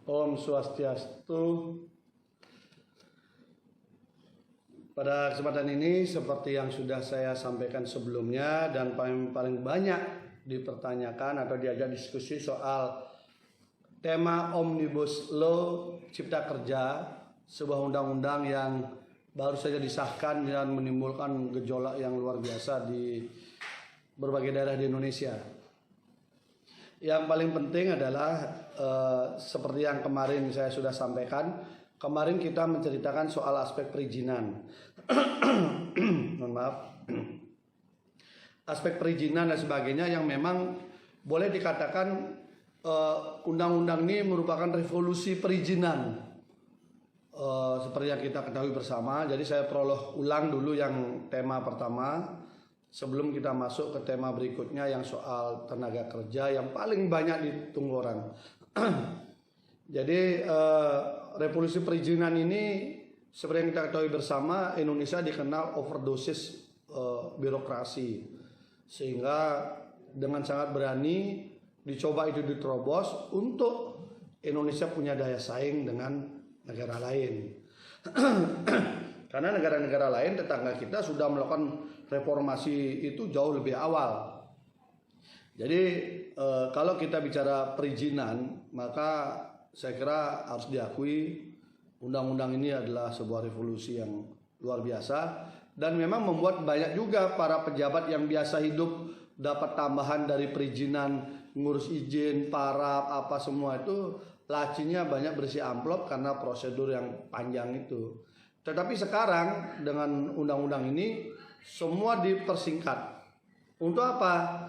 Om Swastiastu. Pada kesempatan ini seperti yang sudah saya sampaikan sebelumnya dan paling banyak dipertanyakan atau diajak diskusi soal tema Omnibus Law Cipta Kerja, sebuah undang-undang yang baru saja disahkan dan menimbulkan gejolak yang luar biasa di berbagai daerah di Indonesia. Yang paling penting adalah seperti yang kemarin saya sudah sampaikan, kemarin kita menceritakan soal aspek perizinan. Mohon maaf. Aspek perizinan dan sebagainya yang memang boleh dikatakan undang-undang ini merupakan revolusi perizinan. Seperti yang kita ketahui bersama. Jadi saya prolog ulang dulu yang tema pertama sebelum kita masuk ke tema berikutnya yang soal tenaga kerja yang paling banyak ditunggu orang. Jadi revolusi perizinan ini seperti yang kita ketahui bersama, Indonesia dikenal overdosis birokrasi, sehingga dengan sangat berani dicoba itu diterobos untuk Indonesia punya daya saing dengan negara lain. Karena negara-negara lain tetangga kita sudah melakukan reformasi itu jauh lebih awal. Jadi kalau kita bicara perizinan, maka saya kira harus diakui undang-undang ini adalah sebuah revolusi yang luar biasa dan memang membuat banyak juga para pejabat yang biasa hidup dapat tambahan dari perizinan, ngurus izin, parab, apa semua itu lacinya banyak berisi amplop karena prosedur yang panjang itu. Tetapi sekarang dengan undang-undang ini semua dipersingkat. Untuk apa?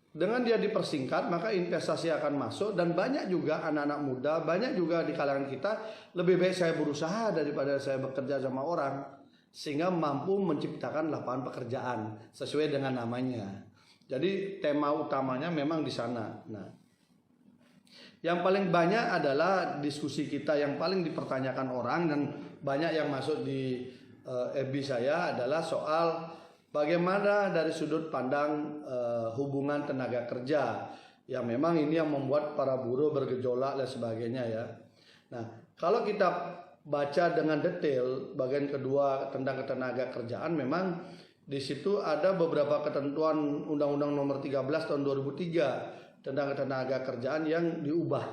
Dengan dia dipersingkat maka investasi akan masuk dan banyak juga anak-anak muda, banyak juga di kalangan kita lebih baik saya berusaha daripada saya bekerja sama orang, sehingga mampu menciptakan lapangan pekerjaan sesuai dengan namanya. Jadi tema utamanya memang di sana. Nah, yang paling banyak adalah diskusi kita yang paling dipertanyakan orang dan banyak yang masuk di FB saya adalah soal bagaimana dari sudut pandang hubungan tenaga kerja yang memang ini yang membuat para buruh bergejolak dan sebagainya ya. Nah, kalau kita baca dengan detail bagian kedua tentang ketenaga kerjaan, memang di situ ada beberapa ketentuan Undang-Undang Nomor 13 tahun 2003 tentang ketenaga kerjaan yang diubah,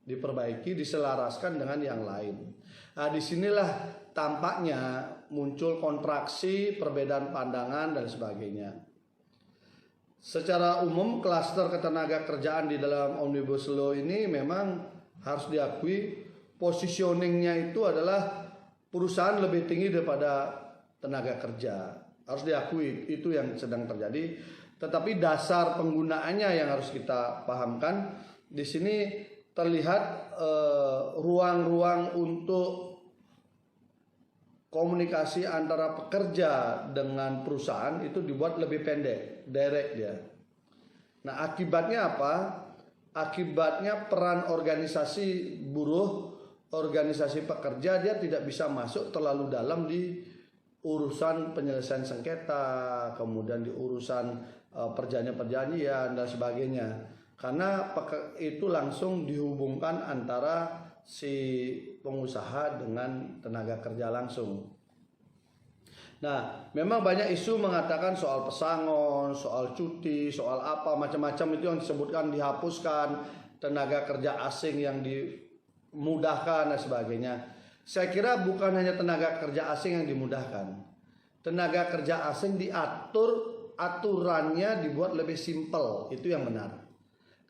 diperbaiki, diselaraskan dengan yang lain. Nah, disinilah tampaknya muncul kontraksi, perbedaan pandangan dan sebagainya. Secara umum klaster ketenaga kerjaan di dalam Omnibus Law ini memang harus diakui positioningnya itu adalah perusahaan lebih tinggi daripada tenaga kerja. Harus diakui itu yang sedang terjadi. Tetapi dasar penggunaannya yang harus kita pahamkan. Di sini terlihat ruang-ruang untuk komunikasi antara pekerja dengan perusahaan itu dibuat lebih pendek, direct dia. Nah, akibatnya apa? Akibatnya peran organisasi buruh, organisasi pekerja dia tidak bisa masuk terlalu dalam di urusan penyelesaian sengketa, kemudian di urusan perjanjian-perjanjian dan sebagainya. Karena itu langsung dihubungkan antara si pengusaha dengan tenaga kerja langsung. Nah, memang banyak isu mengatakan soal pesangon, soal cuti, soal apa macam-macam itu yang disebutkan dihapuskan, tenaga kerja asing yang dimudahkan dan sebagainya. Saya kira bukan hanya tenaga kerja asing yang dimudahkan. Tenaga kerja asing diatur, aturannya dibuat lebih simpel, itu yang benar.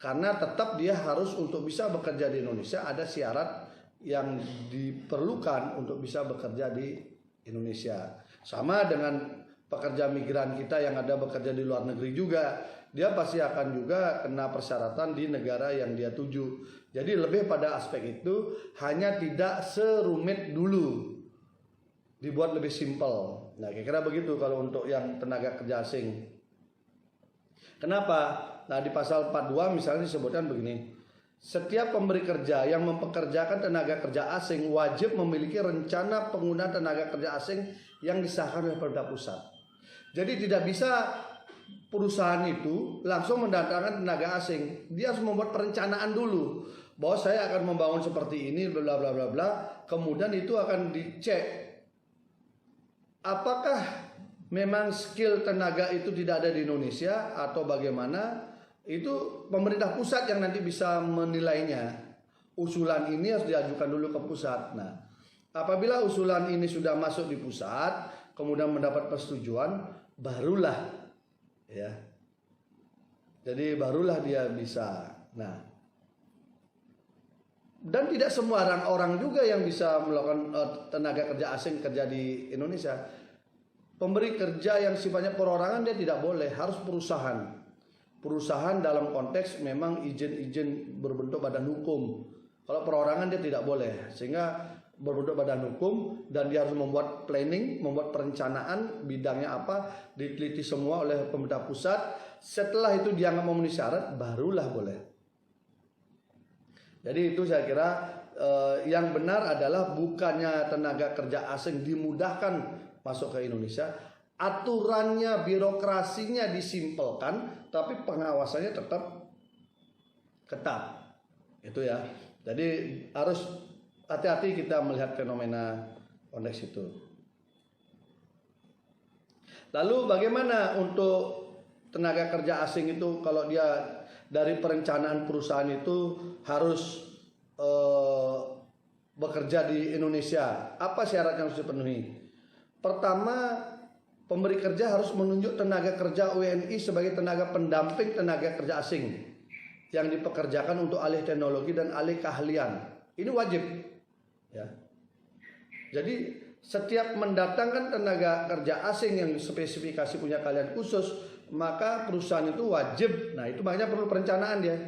Karena tetap dia harus untuk bisa bekerja di Indonesia ada syarat yang diperlukan untuk bisa bekerja di Indonesia. Sama dengan pekerja migran kita yang ada bekerja di luar negeri juga, dia pasti akan juga kena persyaratan di negara yang dia tuju. Jadi lebih pada aspek itu, hanya tidak serumit dulu, dibuat lebih simpel. Nah, kira-kira begitu kalau untuk yang tenaga kerja asing. Kenapa? Nah, di pasal 42 misalnya disebutkan begini. Setiap pemberi kerja yang mempekerjakan tenaga kerja asing wajib memiliki rencana penggunaan tenaga kerja asing yang disahkan oleh Pemerintah Pusat. Jadi tidak bisa perusahaan itu langsung mendatangkan tenaga asing. Dia harus membuat perencanaan dulu. bahwa saya akan membangun seperti ini, bla bla bla bla. Kemudian itu akan dicek apakah memang skill tenaga itu tidak ada di Indonesia atau bagaimana. Itu pemerintah pusat yang nanti bisa menilainya. Usulan ini harus diajukan dulu ke pusat. Nah, apabila usulan ini sudah masuk di pusat, kemudian mendapat persetujuan, barulah ya. Jadi barulah dia bisa. Nah, dan tidak semua orang juga yang bisa melakukan tenaga kerja asing kerja di Indonesia. Pemberi kerja yang sifatnya perorangan dia tidak boleh, harus perusahaan. Perusahaan dalam konteks memang izin berbentuk badan hukum. Kalau perorangan dia tidak boleh, sehingga berbentuk badan hukum dan dia harus membuat planning, membuat perencanaan bidangnya apa, diteliti semua oleh pemerintah pusat. Setelah itu dianggap memenuhi syarat, barulah boleh. Jadi itu saya kira yang benar adalah bukannya tenaga kerja asing dimudahkan masuk ke Indonesia, aturannya, birokrasinya disimpelkan, tapi pengawasannya tetap ketat. Itu ya. Jadi harus hati-hati kita melihat fenomena konteks itu. Lalu bagaimana untuk tenaga kerja asing itu kalau dia dari perencanaan perusahaan itu harus bekerja di Indonesia? Apa syarat yang harus dipenuhi? Pertama, pemberi kerja harus menunjuk tenaga kerja WNI sebagai tenaga pendamping tenaga kerja asing yang dipekerjakan untuk alih teknologi dan alih keahlian. Ini wajib. Ya. Jadi setiap mendatangkan tenaga kerja asing yang spesifikasi punya keahlian khusus, maka perusahaan itu wajib. Nah, itu makanya perlu perencanaan dia.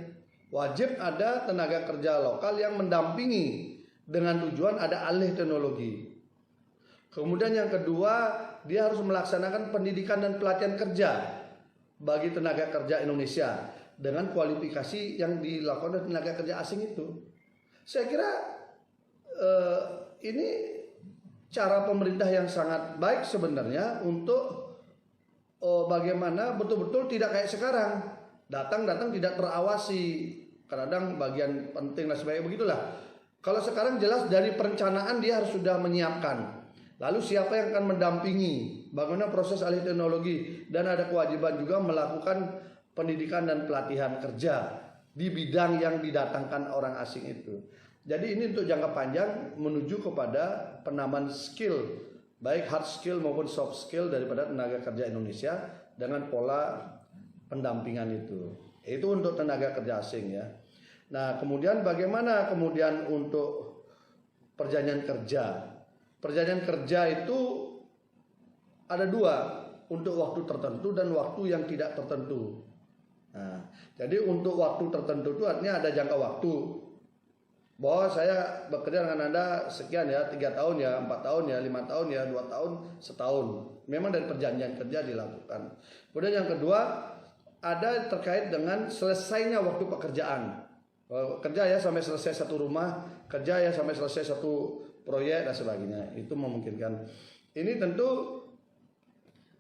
Wajib ada tenaga kerja lokal yang mendampingi dengan tujuan ada alih teknologi. Kemudian yang kedua, dia harus melaksanakan pendidikan dan pelatihan kerja bagi tenaga kerja Indonesia dengan kualifikasi yang dilakukan oleh tenaga kerja asing itu. Saya kira ini cara pemerintah yang sangat baik sebenarnya untuk bagaimana betul-betul tidak kayak sekarang. Datang tidak terawasi. Kadang bagian penting dan sebagainya begitulah. Kalau sekarang jelas dari perencanaan dia harus sudah menyiapkan. Lalu siapa yang akan mendampingi, bagaimana proses alih teknologi, dan ada kewajiban juga melakukan pendidikan dan pelatihan kerja di bidang yang didatangkan orang asing itu. Jadi ini untuk jangka panjang menuju kepada penambahan skill, baik hard skill maupun soft skill daripada tenaga kerja Indonesia dengan pola pendampingan itu. Itu untuk tenaga kerja asing ya. Nah, kemudian bagaimana kemudian untuk perjanjian kerja? Perjanjian kerja itu ada dua, untuk waktu tertentu dan waktu yang tidak tertentu. Nah, jadi untuk waktu tertentu itu artinya ada jangka waktu. Bahwa saya bekerja dengan Anda sekian ya, 3 tahun ya, 4 tahun ya, 5 tahun ya, 2 tahun, setahun. Memang dari perjanjian kerja dilakukan. Kemudian yang kedua, ada terkait dengan selesainya waktu pekerjaan. Kerja ya sampai selesai satu rumah, kerja ya sampai selesai satu proyek dan sebagainya. Itu memungkinkan. Ini tentu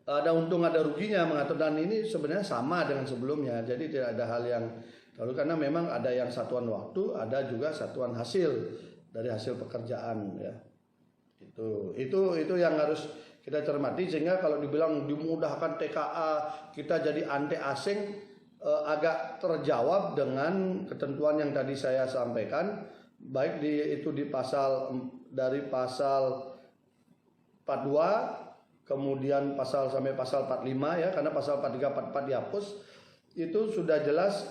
ada untung ada ruginya mengatur, dan ini sebenarnya sama dengan sebelumnya. Jadi tidak ada hal yang lalu, karena memang ada yang satuan waktu, ada juga satuan hasil dari hasil pekerjaan ya. Itu yang harus kita cermati, sehingga kalau dibilang dimudahkan TKA kita jadi anti asing, agak terjawab dengan ketentuan yang tadi saya sampaikan, baik itu di pasal dari pasal 42, kemudian pasal sampai pasal 45 ya, karena pasal 43 44 dihapus. Itu sudah jelas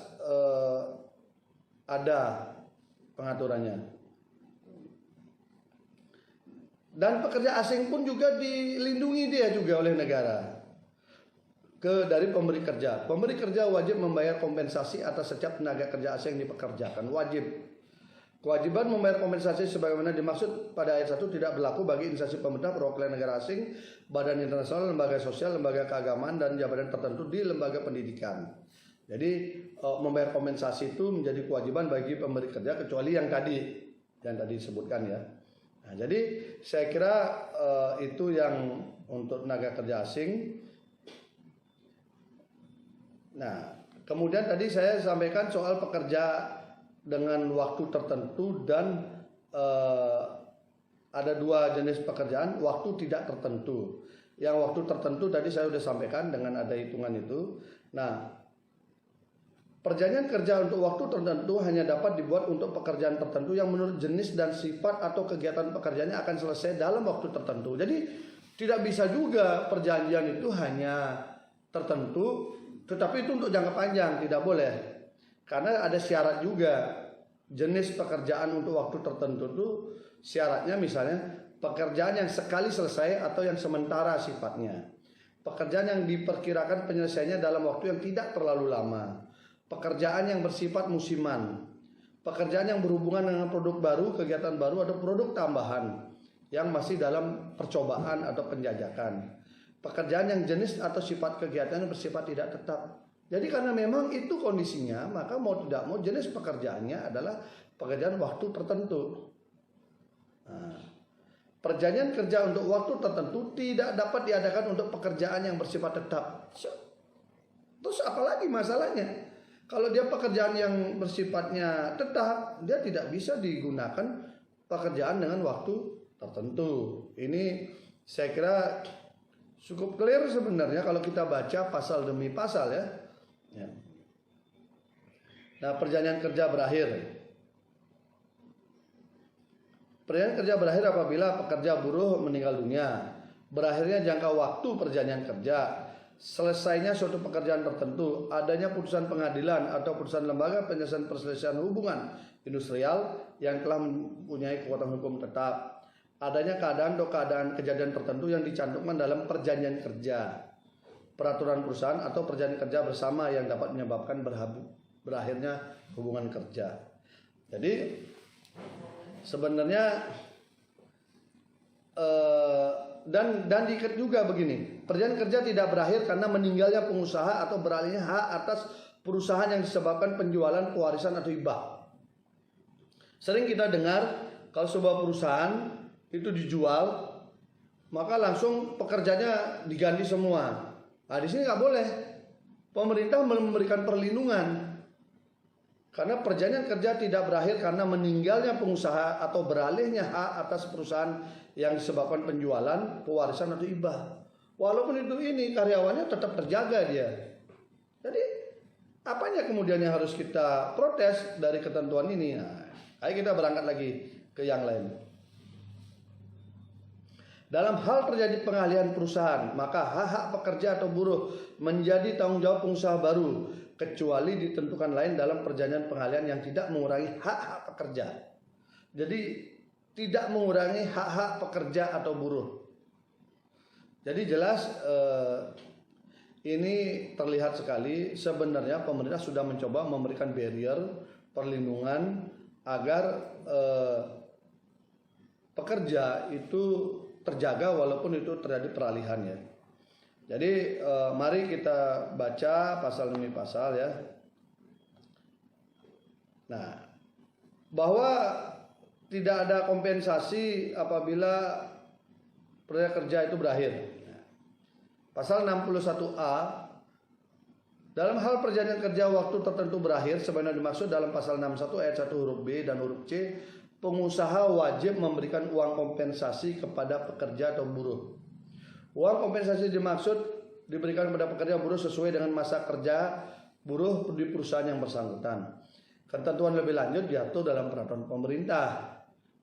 ada pengaturannya. Dan pekerja asing pun juga dilindungi dia juga oleh negara dari pemberi kerja. Pemberi kerja wajib membayar kompensasi atas setiap tenaga kerja asing yang dipekerjakan. Wajib. Kewajiban membayar kompensasi sebagaimana dimaksud pada ayat 1 tidak berlaku bagi instansi pemerintah, perwakilan negara asing, badan internasional, lembaga sosial, lembaga keagamaan, dan jabatan tertentu di lembaga pendidikan. Jadi membayar kompensasi itu menjadi kewajiban bagi pemberi kerja, kecuali yang tadi disebutkan ya. Nah, jadi saya kira itu yang untuk tenaga kerja asing. Nah, kemudian tadi saya sampaikan soal pekerja dengan waktu tertentu dan ada dua jenis pekerjaan waktu tidak tertentu. Yang waktu tertentu tadi saya sudah sampaikan dengan ada hitungan itu. Nah, perjanjian kerja untuk waktu tertentu hanya dapat dibuat untuk pekerjaan tertentu yang menurut jenis dan sifat atau kegiatan pekerjaannya akan selesai dalam waktu tertentu. Jadi tidak bisa juga perjanjian itu hanya tertentu, tetapi itu untuk jangka panjang, tidak boleh. Karena ada syarat juga. Jenis pekerjaan untuk waktu tertentu itu syaratnya misalnya pekerjaan yang sekali selesai atau yang sementara sifatnya. Pekerjaan yang diperkirakan penyelesaiannya dalam waktu yang tidak terlalu lama. Pekerjaan yang bersifat musiman. Pekerjaan yang berhubungan dengan produk baru, kegiatan baru atau produk tambahan yang masih dalam percobaan atau penjajakan. Pekerjaan yang jenis atau sifat kegiatannya bersifat tidak tetap. Jadi karena memang itu kondisinya, maka mau tidak mau jenis pekerjaannya adalah pekerjaan waktu tertentu. Nah, perjanjian kerja untuk waktu tertentu tidak dapat diadakan untuk pekerjaan yang bersifat tetap. Terus apalagi masalahnya? Kalau dia pekerjaan yang bersifatnya tetap, dia tidak bisa digunakan pekerjaan dengan waktu tertentu. Ini saya kira cukup clear sebenarnya kalau kita baca pasal demi pasal ya. Nah, perjanjian kerja berakhir. Perjanjian kerja berakhir apabila pekerja buruh meninggal dunia. Berakhirnya jangka waktu perjanjian kerja. Selesainya suatu pekerjaan tertentu, adanya putusan pengadilan atau putusan lembaga penyelesaian perselisihan hubungan industrial yang telah mempunyai kekuatan hukum tetap, adanya keadaan atau keadaan kejadian tertentu yang dicantumkan dalam perjanjian kerja, peraturan perusahaan atau perjanjian kerja bersama yang dapat menyebabkan berakhirnya hubungan kerja. Jadi sebenarnya dan diikat juga begini, perjanjian kerja tidak berakhir karena meninggalnya pengusaha atau beralihnya hak atas perusahaan yang disebabkan penjualan, pewarisan atau hibah. Sering kita dengar kalau sebuah perusahaan itu dijual, maka langsung pekerjanya diganti semua. Nah, di sini nggak boleh. Pemerintah memberikan perlindungan. Karena perjanjian kerja tidak berakhir karena meninggalnya pengusaha atau beralihnya hak atas perusahaan yang disebabkan penjualan, pewarisan atau hibah. Walaupun itu ini karyawannya tetap terjaga dia. Jadi apanya kemudian yang harus kita protes dari ketentuan ini? Nah, ayo kita berangkat lagi ke yang lain. Dalam hal terjadi pengalihan perusahaan, maka hak-hak pekerja atau buruh menjadi tanggung jawab pengusaha baru, kecuali ditentukan lain dalam perjanjian pengalihan yang tidak mengurangi hak-hak pekerja. Jadi tidak mengurangi hak-hak pekerja atau buruh. Jadi jelas ini terlihat sekali sebenarnya pemerintah sudah mencoba memberikan barrier perlindungan agar pekerja itu terjaga walaupun itu terjadi peralihan ya. Jadi mari kita baca pasal demi pasal ya. Nah, bahwa tidak ada kompensasi apabila perjanjian kerja itu berakhir. Pasal 61A, dalam hal perjanjian kerja waktu tertentu berakhir sebagaimana dimaksud dalam pasal 61 ayat 1 huruf B dan huruf C, pengusaha wajib memberikan uang kompensasi kepada pekerja atau buruh. Uang kompensasi dimaksud diberikan kepada pekerja buruh sesuai dengan masa kerja buruh di perusahaan yang bersangkutan. Ketentuan lebih lanjut diatur dalam peraturan pemerintah.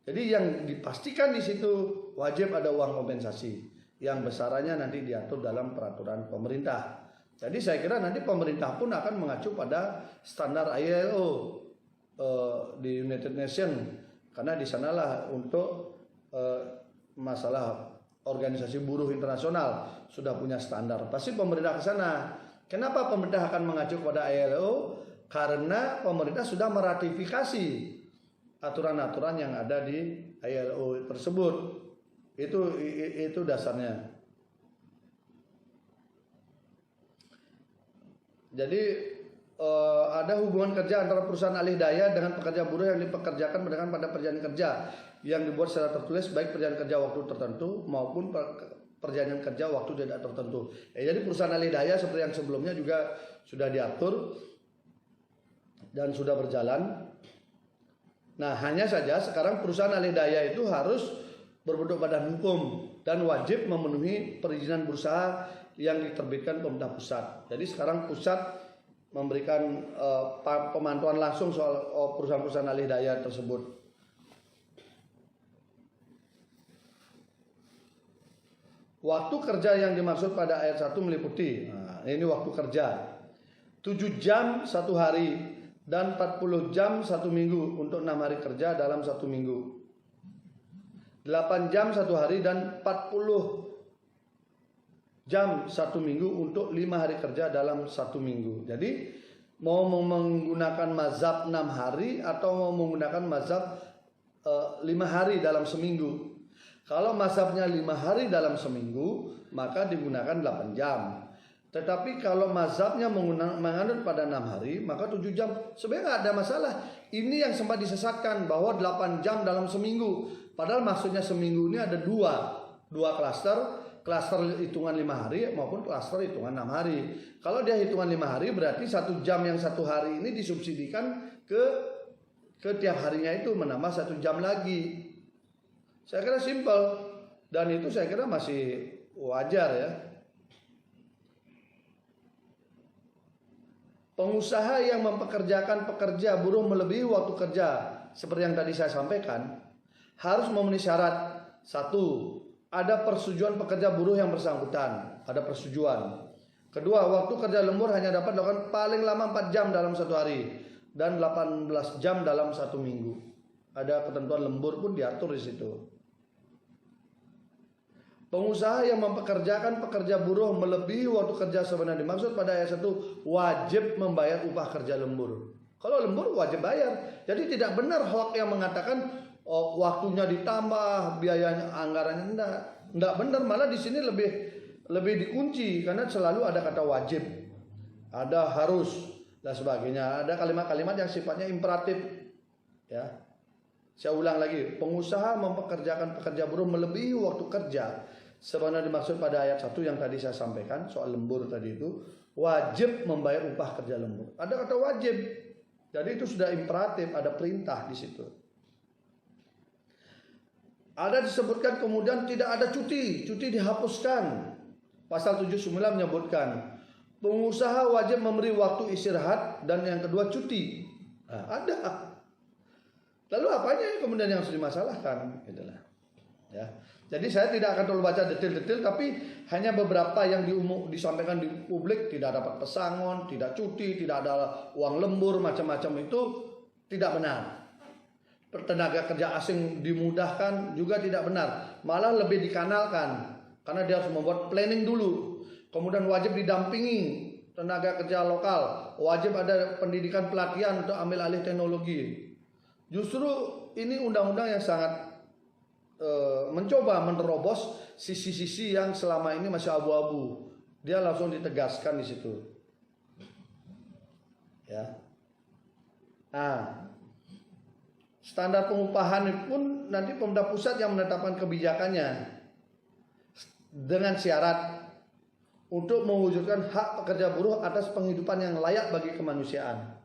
Jadi yang dipastikan di situ wajib ada uang kompensasi. Yang besarannya nanti diatur dalam peraturan pemerintah. Jadi saya kira nanti pemerintah pun akan mengacu pada standar ILO di United Nations, karena di sanalah untuk masalah organisasi buruh internasional sudah punya standar. Pasti pemerintah ke sana. Kenapa pemerintah akan mengacu kepada ILO? Karena pemerintah sudah meratifikasi aturan-aturan yang ada di ILO tersebut. Itu dasarnya. Jadi ada hubungan kerja antara perusahaan alih daya dengan pekerja buruh yang dipekerjakan berdasarkan pada perjanjian kerja yang dibuat secara tertulis, baik perjanjian kerja waktu tertentu maupun perjanjian kerja waktu tidak tertentu. Jadi perusahaan alih daya seperti yang sebelumnya juga sudah diatur dan sudah berjalan. Nah, hanya saja sekarang perusahaan alih daya itu harus berbentuk badan hukum dan wajib memenuhi perizinan berusaha yang diterbitkan pemerintah pusat. Jadi sekarang pusat memberikan pemantauan langsung soal perusahaan-perusahaan alih daya tersebut. Waktu kerja yang dimaksud pada ayat 1 meliputi, nah, ini waktu kerja 7 jam 1 hari dan 40 jam 1 minggu untuk 6 hari kerja dalam 1 minggu, 8 jam 1 hari dan 40 jam 1 minggu untuk 5 hari kerja dalam 1 minggu. Jadi mau menggunakan mazhab 6 hari atau mau menggunakan mazhab 5 hari dalam seminggu. Kalau mazhabnya 5 hari dalam seminggu, maka digunakan 8 jam. Tetapi kalau mazhabnya menganut pada 6 hari, maka 7 jam. Sebenarnya nggak ada masalah. Ini yang sempat disesatkan bahwa 8 jam dalam seminggu. Padahal maksudnya seminggu ini ada dua klaster. Klaster hitungan 5 hari maupun klaster hitungan 6 hari. Kalau dia hitungan 5 hari, berarti 1 jam yang 1 hari ini disubsidikan ke tiap harinya itu menambah 1 jam lagi. Saya kira simpel dan itu saya kira masih wajar ya. Pengusaha yang mempekerjakan pekerja buruh melebihi waktu kerja seperti yang tadi saya sampaikan harus memenuhi syarat. 1. Ada persetujuan pekerja buruh yang bersangkutan, ada persetujuan. Kedua, waktu kerja lembur hanya dapat dilakukan paling lama 4 jam dalam 1 hari dan 18 jam dalam 1 minggu. Ada ketentuan lembur pun diatur di situ. Pengusaha yang mempekerjakan pekerja buruh melebihi waktu kerja sebenarnya dimaksud pada ayat 1 wajib membayar upah kerja lembur. Kalau lembur wajib bayar. Jadi tidak benar hoax yang mengatakan waktunya ditambah, biayanya anggarannya enggak benar. Malah di sini lebih dikunci karena selalu ada kata wajib, ada harus dan sebagainya. Ada kalimat-kalimat yang sifatnya imperatif. Ya. Saya ulang lagi, pengusaha mempekerjakan pekerja buruh melebihi waktu kerja sebenarnya dimaksud pada ayat 1 yang tadi saya sampaikan soal lembur tadi itu wajib membayar upah kerja lembur. Ada kata wajib. Jadi itu sudah imperatif, ada perintah di situ. Ada disebutkan kemudian tidak ada cuti dihapuskan. Pasal 79 menyebutkan pengusaha wajib memberi waktu istirahat dan yang kedua cuti. Nah, ada. Lalu apanya kemudian yang harus dimasalahkan? Itulah. Ya. Jadi saya tidak akan terlalu baca detail-detail, tapi hanya beberapa yang disampaikan di publik, tidak dapat pesangon, tidak cuti, tidak ada uang lembur, macam-macam itu tidak benar. Tenaga kerja asing dimudahkan juga tidak benar, malah lebih dikanalkan karena dia harus membuat planning dulu, kemudian wajib didampingi tenaga kerja lokal, wajib ada pendidikan pelatihan untuk ambil alih teknologi. Justru ini undang-undang yang sangat mencoba menerobos sisi-sisi yang selama ini masih abu-abu. Dia langsung ditegaskan di situ. Ya. Nah, standar pengupahan pun nanti pemerintah pusat yang menetapkan kebijakannya dengan syarat untuk mewujudkan hak pekerja buruh atas penghidupan yang layak bagi kemanusiaan.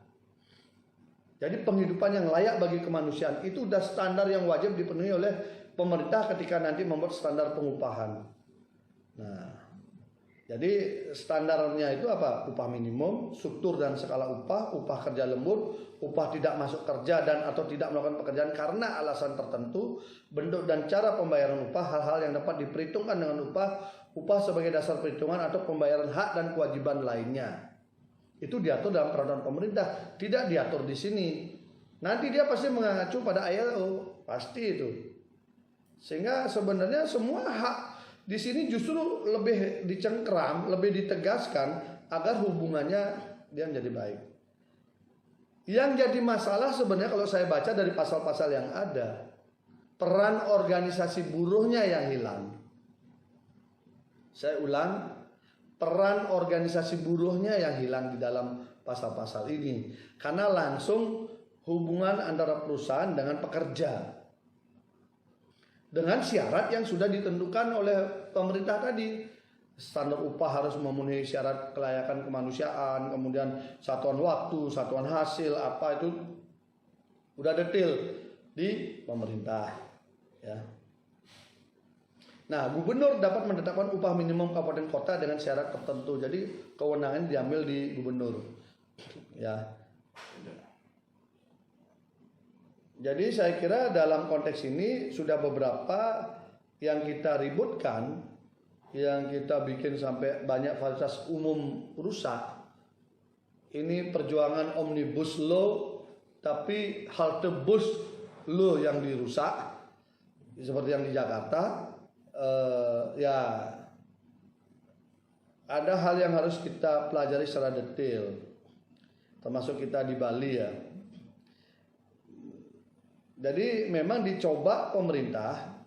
Jadi penghidupan yang layak bagi kemanusiaan itu sudah standar yang wajib dipenuhi oleh pemerintah ketika nanti membuat standar pengupahan. Nah, jadi standarnya itu apa? Upah minimum, struktur dan skala upah, upah kerja lembur, upah tidak masuk kerja dan atau tidak melakukan pekerjaan karena alasan tertentu, bentuk dan cara pembayaran upah, hal-hal yang dapat diperhitungkan dengan upah sebagai dasar perhitungan atau pembayaran hak dan kewajiban lainnya. Itu diatur dalam peraturan pemerintah, tidak diatur di sini. Nanti dia pasti mengacu pada ILO, pasti itu. Sehingga sebenarnya semua hak di sini justru lebih dicengkeram, lebih ditegaskan agar hubungannya dia menjadi baik. Yang jadi masalah sebenarnya kalau saya baca dari pasal-pasal yang ada, peran organisasi buruhnya yang hilang. Saya ulang, peran organisasi buruhnya yang hilang di dalam pasal-pasal ini. Karena langsung hubungan antara perusahaan dengan pekerja. Dengan syarat yang sudah ditentukan oleh pemerintah tadi. Standar upah harus memenuhi syarat kelayakan kemanusiaan, kemudian satuan waktu, satuan hasil, apa itu udah detail. di pemerintah. Ya. Nah, gubernur dapat menetapkan upah minimum kabupaten kota dengan syarat tertentu. Jadi kewenangan diambil di gubernur. Ya. Jadi saya kira dalam konteks ini sudah beberapa yang kita ributkan, yang kita bikin sampai banyak fasilitas umum rusak. Ini perjuangan omnibus law, tapi halte bus law yang dirusak, seperti yang di Jakarta. Ya, ada hal yang harus kita pelajari secara detail, termasuk kita di Bali ya. Jadi memang dicoba pemerintah,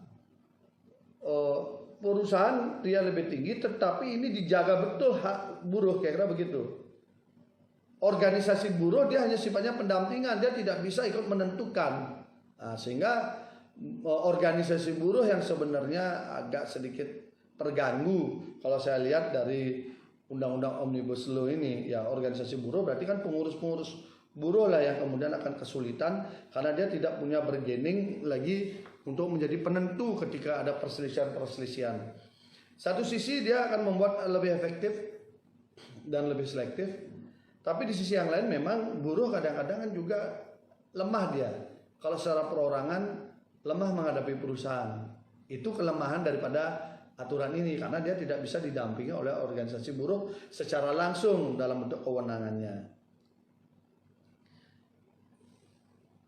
perusahaan dia lebih tinggi, tetapi ini dijaga betul hak buruh, kira-kira begitu. Organisasi buruh dia hanya sifatnya pendampingan, dia tidak bisa ikut menentukan. Nah, sehingga organisasi buruh yang sebenarnya agak sedikit terganggu kalau saya lihat dari undang-undang omnibus law ini. Ya, organisasi buruh berarti kan pengurus-pengurus buruh lah yang kemudian akan kesulitan karena dia tidak punya bargaining lagi untuk menjadi penentu ketika ada perselisihan-perselisihan. Satu sisi dia akan membuat lebih efektif dan lebih selektif, tapi di sisi yang lain memang buruh kadang-kadang kan juga lemah dia. Kalau secara perorangan lemah menghadapi perusahaan. Itu kelemahan daripada aturan ini karena dia tidak bisa didampingi oleh organisasi buruh secara langsung dalam bentuk kewenangannya.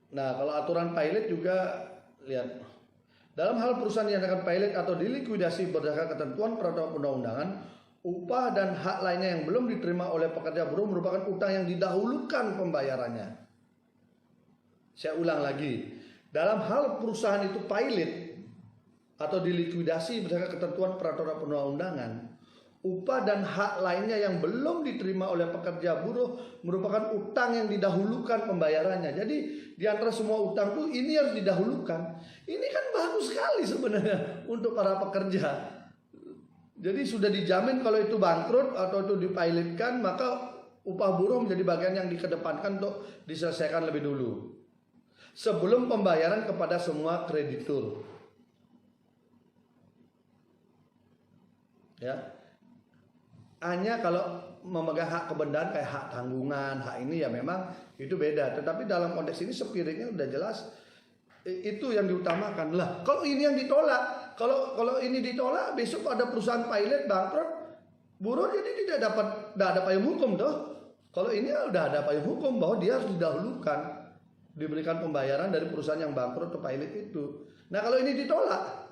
Nah, kalau aturan pilot juga lihat. Dalam hal perusahaan yang akan pilot atau dilikuidasi berdasarkan ketentuan peraturan perundang-undangan, upah dan hak lainnya yang belum diterima oleh pekerja buruh merupakan utang yang didahulukan pembayarannya. Saya ulang lagi. Dalam hal perusahaan itu pilot atau dilikuidasi berdasarkan ketentuan peraturan perundang-undangan, upah dan hak lainnya yang belum diterima oleh pekerja buruh merupakan utang yang didahulukan pembayarannya. Jadi di antara semua utang itu ini harus didahulukan. Ini kan bagus sekali sebenarnya untuk para pekerja. Jadi sudah dijamin kalau itu bangkrut atau itu dipilotkan, maka upah buruh menjadi bagian yang dikedepankan untuk diselesaikan lebih dulu sebelum pembayaran kepada semua kreditur. Ya. Hanya kalau memegang hak kebendaan kayak hak tanggungan, hak ini ya memang itu beda. Tetapi dalam konteks ini spiritnya udah jelas itu yang diutamakan. Lah, kalau ini yang ditolak, kalau ini ditolak, besok ada perusahaan pilot bangkrut, buruh jadi tidak ada payung hukum toh. Kalau ini udah ada payung hukum bahwa dia harus didahulukan, diberikan pembayaran dari perusahaan yang bangkrut atau pilot itu. Nah, kalau ini ditolak,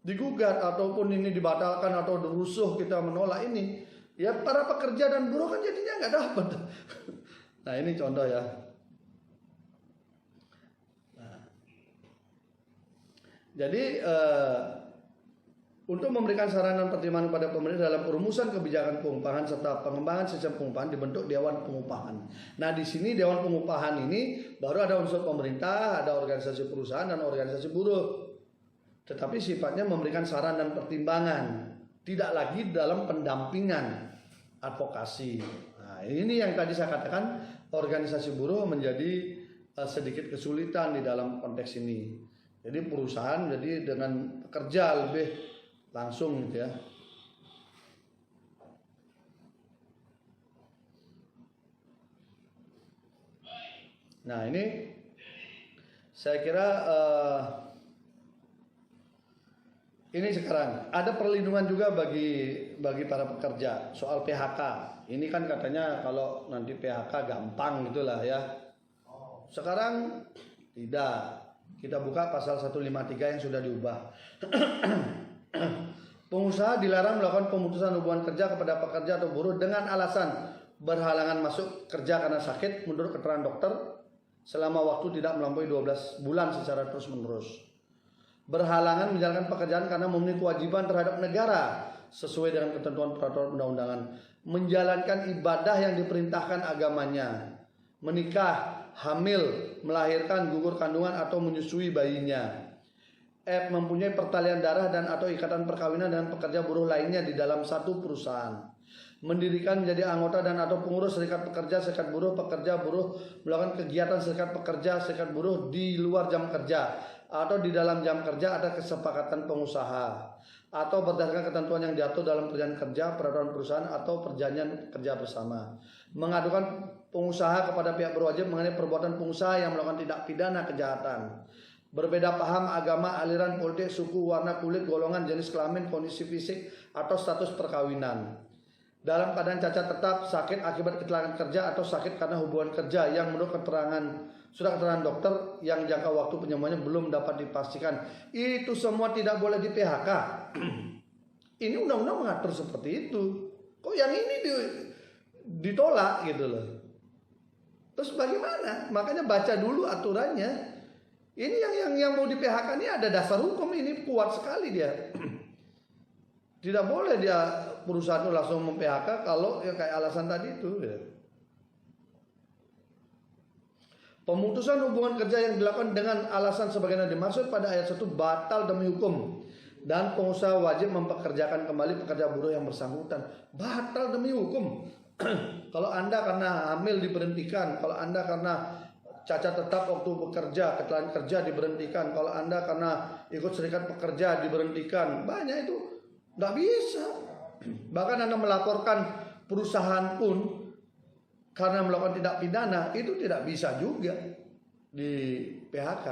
digugat ataupun ini dibatalkan atau rusuh kita menolak ini, ya para pekerja dan buruh kan jadinya nggak dapat. Nah, ini contoh ya. Nah, jadi untuk memberikan saran dan pertimbangan pada pemerintah dalam perumusan kebijakan pengupahan serta pengembangan sistem pengupahan dibentuk Dewan Pengupahan. Nah, di sini Dewan Pengupahan ini baru ada unsur pemerintah, ada organisasi perusahaan dan organisasi buruh. Tetapi sifatnya memberikan saran dan pertimbangan, tidak lagi dalam pendampingan advokasi. Nah, ini yang tadi saya katakan organisasi buruh menjadi sedikit kesulitan di dalam konteks ini. Jadi perusahaan jadi dengan pekerja lebih langsung gitu ya. Nah, ini saya kira ini sekarang ada perlindungan juga bagi para pekerja soal PHK. Ini kan katanya kalau nanti PHK gampang gitulah ya. Sekarang tidak. Kita buka pasal 153 yang sudah diubah. Pengusaha dilarang melakukan pemutusan hubungan kerja kepada pekerja atau buruh dengan alasan berhalangan masuk kerja karena sakit menurut keterangan dokter selama waktu tidak melampaui 12 bulan secara terus-menerus. Berhalangan menjalankan pekerjaan karena memenuhi kewajiban terhadap negara sesuai dengan ketentuan peraturan undang-undangan, menjalankan ibadah yang diperintahkan agamanya, menikah, hamil, melahirkan, gugur kandungan atau menyusui bayinya, mempunyai pertalian darah dan atau ikatan perkawinan dengan pekerja buruh lainnya di dalam satu perusahaan, mendirikan menjadi anggota dan atau pengurus serikat pekerja, serikat buruh, pekerja buruh melakukan kegiatan serikat pekerja, serikat buruh di luar jam kerja atau di dalam jam kerja ada kesepakatan pengusaha atau berdasarkan ketentuan yang diatur dalam perjanjian kerja, peraturan perusahaan atau perjanjian kerja bersama. Mengadukan pengusaha kepada pihak berwajib mengenai perbuatan pengusaha yang melakukan tindak pidana kejahatan. Berbeda paham, agama, aliran politik, suku, warna kulit, golongan, jenis kelamin, kondisi fisik atau status perkawinan. Dalam keadaan cacat tetap, sakit akibat kecelakaan kerja atau sakit karena hubungan kerja yang menurut surat keterangan dokter yang jangka waktu penyembuhannya belum dapat dipastikan, itu semua tidak boleh di PHK. Ini undang-undang mengatur seperti itu. Kok yang ini ditolak gitu loh. Terus bagaimana? Makanya baca dulu aturannya. Ini yang mau di PHK ini ada dasar hukum, ini kuat sekali dia. Tidak boleh dia perusahaan itu langsung mem-PHK kalau ya kayak alasan tadi itu ya. Pemutusan hubungan kerja yang dilakukan dengan alasan sebagaimana dimaksud pada ayat 1 batal demi hukum dan pengusaha wajib mempekerjakan kembali pekerja buruh yang bersangkutan. Batal demi hukum. Kalau Anda karena hamil diberhentikan, kalau Anda karena cacat tetap waktu bekerja, kecelakaan kerja diberhentikan, kalau Anda karena ikut serikat pekerja diberhentikan, banyak itu nggak bisa. Bahkan Anda melaporkan perusahaan pun karena melakukan tindak pidana itu tidak bisa juga di PHK.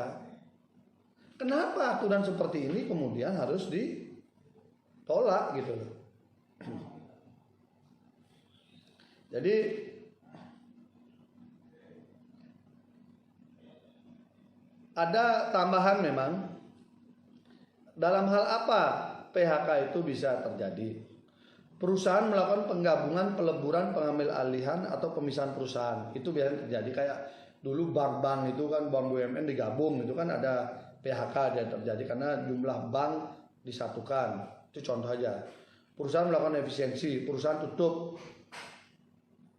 Kenapa aturan seperti ini kemudian harus ditolak gitu loh. Jadi ada tambahan memang dalam hal apa PHK itu bisa terjadi. Perusahaan melakukan penggabungan, peleburan, pengambil alihan atau pemisahan perusahaan. Itu biasanya terjadi kayak dulu bank-bank itu kan, bank BUMN digabung itu kan ada PHK yang terjadi karena jumlah bank disatukan. Itu contoh aja. Perusahaan melakukan efisiensi, perusahaan tutup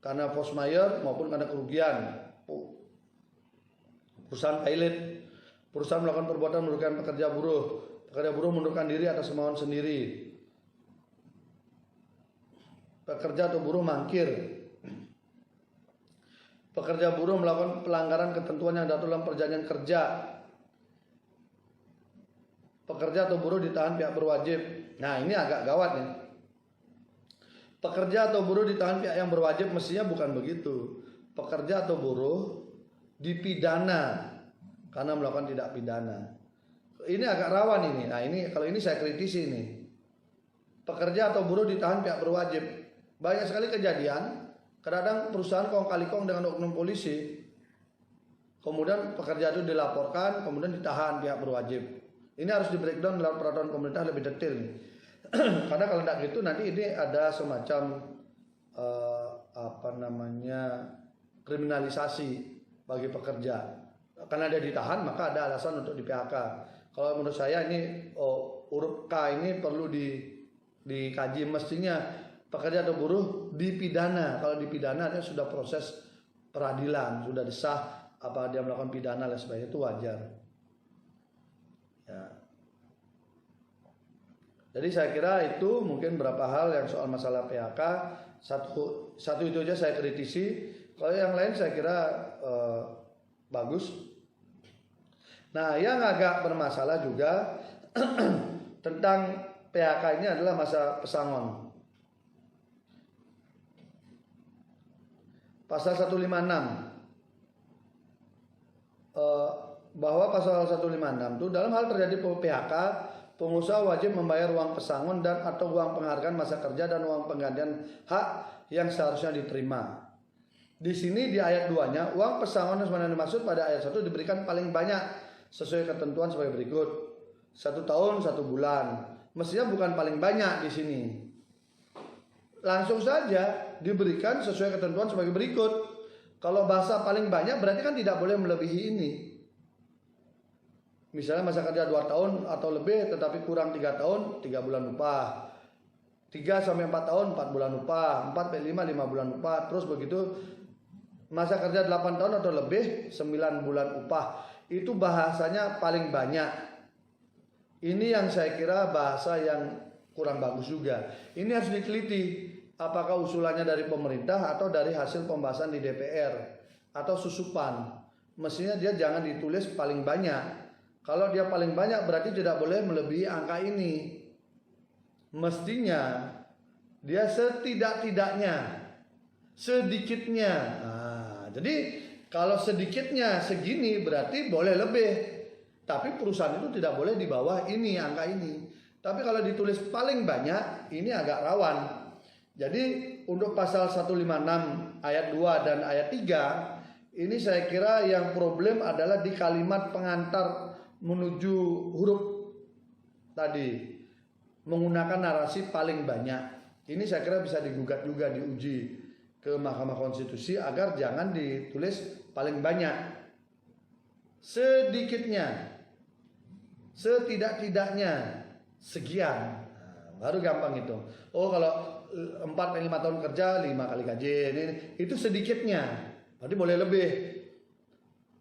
karena force majeure maupun karena kerugian. Perusahaan pilot, perusahaan melakukan perbuatan merugikan pekerja buruh mundurkan diri atas kemauan sendiri. Pekerja atau buruh mangkir. Pekerja buruh melakukan pelanggaran ketentuan yang diatur dalam perjanjian kerja. Pekerja atau buruh ditahan pihak berwajib. Nah, ini agak gawat nih. Pekerja atau buruh ditahan pihak yang berwajib mestinya bukan begitu. Pekerja atau buruh dipidana karena melakukan tindak pidana. Ini agak rawan ini. Nah, ini kalau ini saya kritisi ini. Pekerja atau buruh ditahan pihak berwajib. Banyak sekali kejadian, kadang-kadang perusahaan kong kali kong dengan oknum polisi, kemudian pekerja itu dilaporkan, kemudian ditahan pihak berwajib. Ini harus di breakdown dalam peraturan pemerintah lebih detail nih. Karena kalau tidak gitu nanti ini ada semacam kriminalisasi bagi pekerja. Karena dia ditahan maka ada alasan untuk di PHK. Kalau menurut saya ini huruf K ini perlu dikaji, mestinya pekerja atau buruh dipidana. Kalau dipidana dia sudah proses peradilan, sudah disah apa dia melakukan pidana dan sebagainya, itu wajar. Ya. Jadi saya kira itu mungkin beberapa hal yang soal masalah PHK. Satu itu aja saya kritisi. Kalau yang lain saya kira bagus. Nah, yang agak bermasalah juga tentang PHK ini adalah masa pesangon. Pasal 156 bahwa pasal 156 itu dalam hal terjadi PHK, pengusaha wajib membayar uang pesangon dan atau uang penghargaan masa kerja dan uang penggantian hak yang seharusnya diterima. Di sini di ayat 2-nya, uang pesangon yang sebenarnya dimaksud pada ayat 1 diberikan paling banyak sesuai ketentuan sebagai berikut. 1 tahun 1 bulan. Mestinya bukan paling banyak di sini. Langsung saja diberikan sesuai ketentuan sebagai berikut. Kalau bahasa paling banyak berarti kan tidak boleh melebihi ini. Misalnya masa kerja 2 tahun atau lebih tetapi kurang 3 tahun 3 bulan upah. 3 sampai 4 tahun 4 bulan upah. 4 sampai 5 bulan upah. Terus begitu masa kerja 8 tahun atau lebih 9 bulan upah. Itu bahasanya paling banyak. Ini yang saya kira bahasa yang kurang bagus juga. Ini harus diteliti. apakah usulannya dari pemerintah atau dari hasil pembahasan di DPR atau susupan. Mestinya dia jangan ditulis paling banyak. Kalau dia paling banyak berarti tidak boleh melebihi angka ini. Mestinya dia setidak-tidaknya, sedikitnya. Nah, jadi kalau sedikitnya segini berarti boleh lebih. Tapi perusahaan itu tidak boleh di bawah ini, angka ini. Tapi kalau ditulis paling banyak, ini agak rawan. Jadi untuk pasal 156 ayat 2 dan ayat 3, ini saya kira yang problem adalah di kalimat pengantar menuju huruf tadi, menggunakan narasi paling banyak. Ini saya kira bisa digugat juga, diuji ke Mahkamah Konstitusi agar jangan ditulis paling banyak. Sedikitnya, setidak-tidaknya sekian. Nah, baru gampang itu. Oh, kalau 4-5 tahun kerja 5 kali gaji, itu sedikitnya, berarti boleh lebih.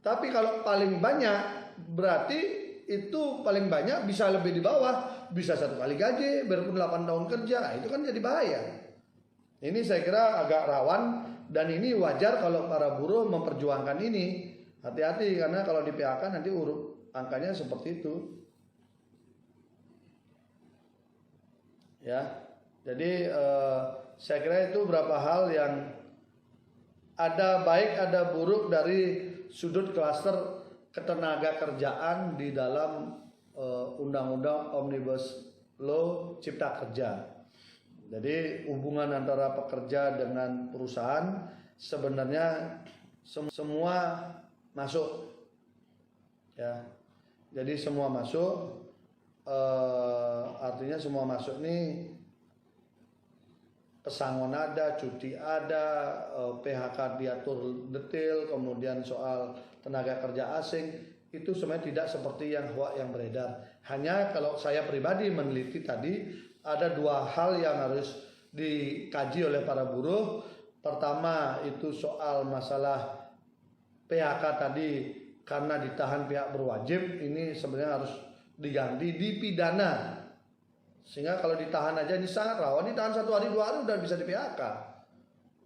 Tapi kalau paling banyak berarti itu paling banyak bisa lebih di bawah, bisa 1 kali gaji biarpun 8 tahun kerja. Itu kan jadi bahaya. Ini saya kira agak rawan, dan ini wajar kalau para buruh memperjuangkan ini. Hati-hati, karena kalau di PHK nanti urut angkanya seperti itu. Ya. Jadi saya kira itu beberapa hal yang ada baik ada buruk dari sudut klaster ketenaga kerjaan di dalam Undang-Undang Omnibus Law Cipta Kerja. Jadi hubungan antara pekerja dengan perusahaan sebenarnya semua masuk, ya. Jadi semua masuk, artinya semua masuk nih. Pesangon ada, cuti ada, PHK diatur detail, kemudian soal tenaga kerja asing itu sebenarnya tidak seperti yang beredar. Hanya kalau saya pribadi meneliti tadi ada 2 hal yang harus dikaji oleh para buruh. Pertama itu soal masalah PHK tadi karena ditahan pihak berwajib, ini sebenarnya harus diganti dipidana. Sehingga kalau ditahan aja ini sangat rawan, ditahan 1 hari 2 hari udah bisa di PHK.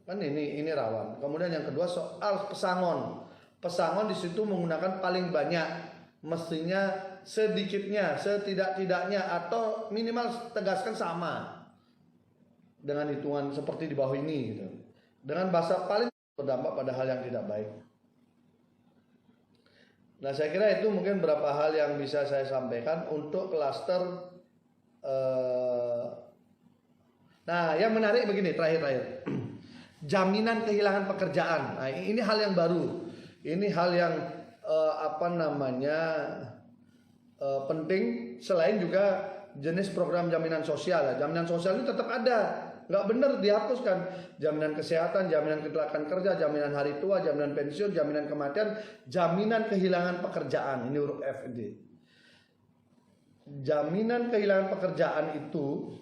Kan ini rawan. Kemudian yang kedua soal pesangon. Pesangon di situ menggunakan paling banyak, mestinya sedikitnya, setidak-tidaknya, atau minimal tegaskan sama dengan hitungan seperti di bawah ini gitu. Dengan bahasa paling berdampak pada hal yang tidak baik. Nah, saya kira itu mungkin beberapa hal yang bisa saya sampaikan untuk klaster. Nah, yang menarik begini, terakhir. Jaminan kehilangan pekerjaan. Nah, ini hal yang baru. Ini hal yang penting, selain juga jenis program jaminan sosial. Jaminan sosial ini tetap ada, nggak benar dihapuskan. Jaminan kesehatan, jaminan kecelakaan kerja, jaminan hari tua, jaminan pensiun, jaminan kematian, jaminan kehilangan pekerjaan. Ini huruf F ini. Jaminan kehilangan pekerjaan itu,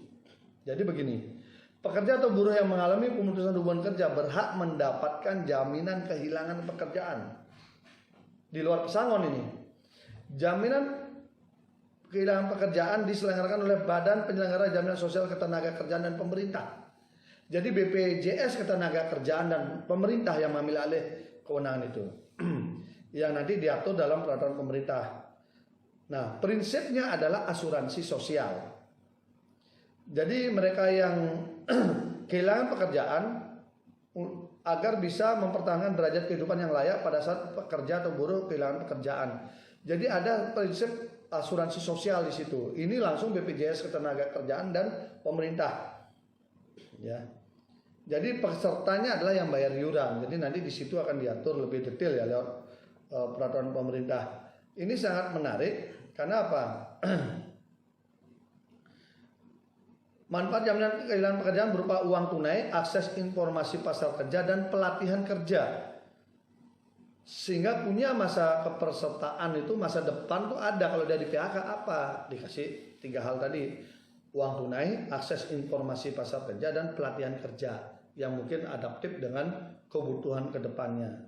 jadi begini, pekerja atau buruh yang mengalami pemutusan hubungan kerja berhak mendapatkan jaminan kehilangan pekerjaan. Di luar pesangon ini, jaminan kehilangan pekerjaan diselenggarakan oleh Badan Penyelenggara Jaminan Sosial Ketenaga Kerjaan dan pemerintah. Jadi BPJS Ketenaga Kerjaan dan pemerintah yang mengambil alih kewenangan itu, yang nanti diatur dalam peraturan pemerintah. Nah, prinsipnya adalah asuransi sosial. Jadi mereka yang kehilangan pekerjaan agar bisa mempertahankan derajat kehidupan yang layak pada saat pekerja atau buruh kehilangan pekerjaan. Jadi ada prinsip asuransi sosial di situ. Ini langsung BPJS Ketenagakerjaan dan pemerintah. Ya. Jadi pesertanya adalah yang bayar iuran. Jadi nanti di situ akan diatur lebih detail ya lewat peraturan pemerintah. Ini sangat menarik karena apa? Manfaat jaminan kehilangan pekerjaan berupa uang tunai, akses informasi pasar kerja, dan pelatihan kerja. Sehingga punya masa kepesertaan itu, masa depan tuh ada. Kalau dia di PHK apa? Dikasih 3 hal tadi. Uang tunai, akses informasi pasar kerja, dan pelatihan kerja yang mungkin adaptif dengan kebutuhan kedepannya.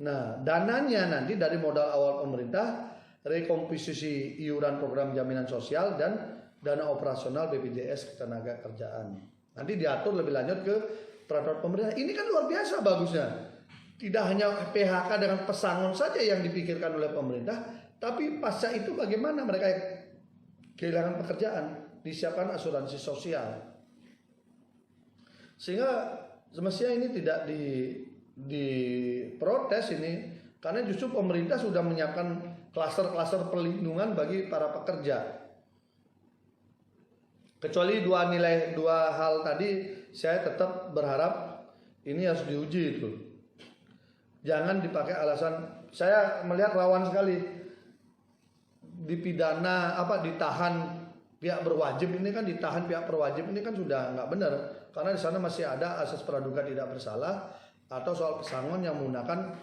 Nah, dananya nanti dari modal awal pemerintah, rekomposisi iuran program jaminan sosial, dan dana operasional BPJS Ketenagakerjaan. Nanti diatur lebih lanjut ke peraturan pemerintah. Ini kan luar biasa bagusnya. Tidak hanya PHK dengan pesangon saja yang dipikirkan oleh pemerintah, tapi pasca itu bagaimana mereka kehilangan pekerjaan, disiapkan asuransi sosial. Sehingga semestinya ini tidak diprotes ini, karena justru pemerintah sudah menyiapkan klaster-klaster perlindungan bagi para pekerja. Kecuali dua hal tadi, saya tetap berharap ini harus diuji itu. Jangan dipakai alasan, saya melihat rawan sekali dipidana ditahan pihak berwajib ini kan, ditahan pihak berwajib ini kan sudah nggak benar, karena di sana masih ada asas praduga tidak bersalah atau soal pesangon yang menggunakan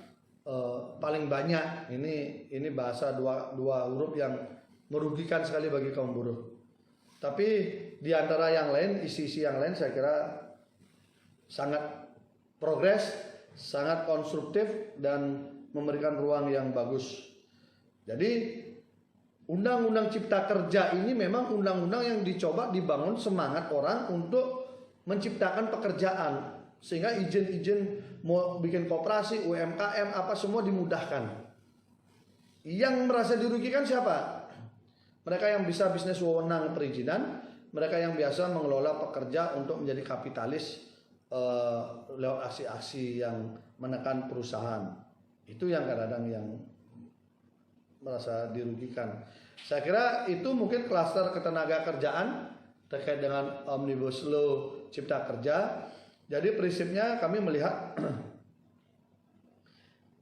paling banyak. Ini bahasa dua huruf yang merugikan sekali bagi kaum buruh. Tapi di antara yang lain, isi-isi yang lain saya kira sangat progres, sangat konstruktif dan memberikan ruang yang bagus. Jadi Undang-Undang Cipta Kerja ini memang undang-undang yang dicoba dibangun semangat orang untuk menciptakan pekerjaan, sehingga izin-izin mau bikin koperasi, UMKM apa semua dimudahkan. Yang merasa dirugikan siapa? Mereka yang bisa bisnis wewenang perizinan, mereka yang biasa mengelola pekerja untuk menjadi kapitalis lewat aksi-aksi yang menekan perusahaan. Itu yang kadang-kadang yang merasa dirugikan. Saya kira itu mungkin klaster ketenaga kerjaan terkait dengan Omnibus Law Cipta Kerja. Jadi prinsipnya kami melihat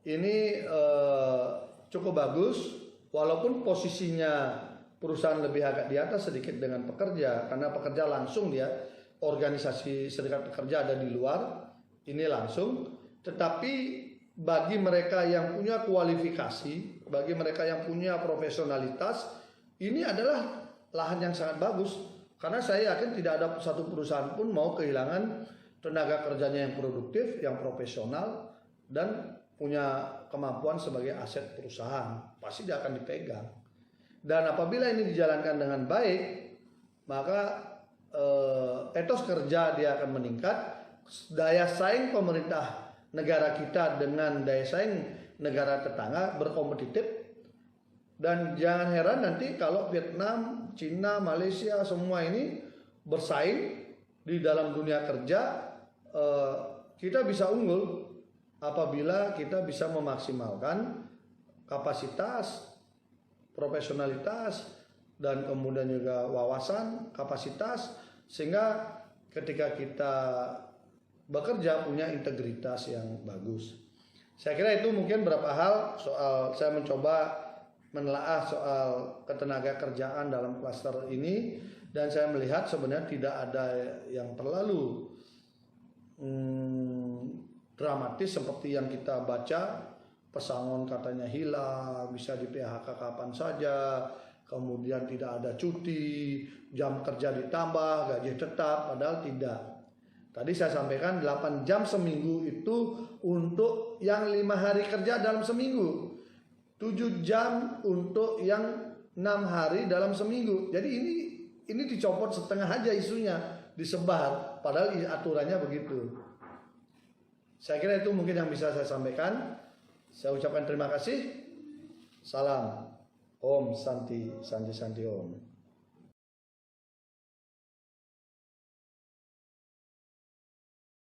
ini cukup bagus, walaupun posisinya perusahaan lebih agak di atas sedikit dengan pekerja, karena pekerja langsung dia, organisasi serikat pekerja ada di luar, ini langsung. Tetapi bagi mereka yang punya kualifikasi, bagi mereka yang punya profesionalitas, ini adalah lahan yang sangat bagus. Karena saya yakin tidak ada satu perusahaan pun mau kehilangan tenaga kerjanya yang produktif, yang profesional, dan punya kemampuan sebagai aset perusahaan. Pasti dia akan dipegang. Dan apabila ini dijalankan dengan baik, maka etos kerja dia akan meningkat, daya saing pemerintah negara kita dengan daya saing negara tetangga berkompetitif. Dan jangan heran nanti kalau Vietnam, Cina, Malaysia semua ini bersaing di dalam dunia kerja, kita bisa unggul apabila kita bisa memaksimalkan kapasitas, profesionalitas, dan kemudian juga wawasan, kapasitas, sehingga ketika kita bekerja punya integritas yang bagus. Saya kira itu mungkin beberapa hal soal saya mencoba menelaah soal ketenaga kerjaan dalam klaster ini, dan saya melihat sebenarnya tidak ada yang terlalu dramatis seperti yang kita baca. Pesangon katanya hilang, bisa di PHK kapan saja, kemudian tidak ada cuti, jam kerja ditambah, gaji tetap, padahal tidak. Tadi saya sampaikan 8 jam seminggu itu untuk yang 5 hari kerja dalam seminggu, 7 jam untuk yang 6 hari dalam seminggu. Jadi ini dicopot setengah aja isunya, disebar, padahal aturannya begitu. Saya kira itu mungkin yang bisa saya sampaikan. Saya ucapkan terima kasih. Salam. Om Santi Santi Santi Om.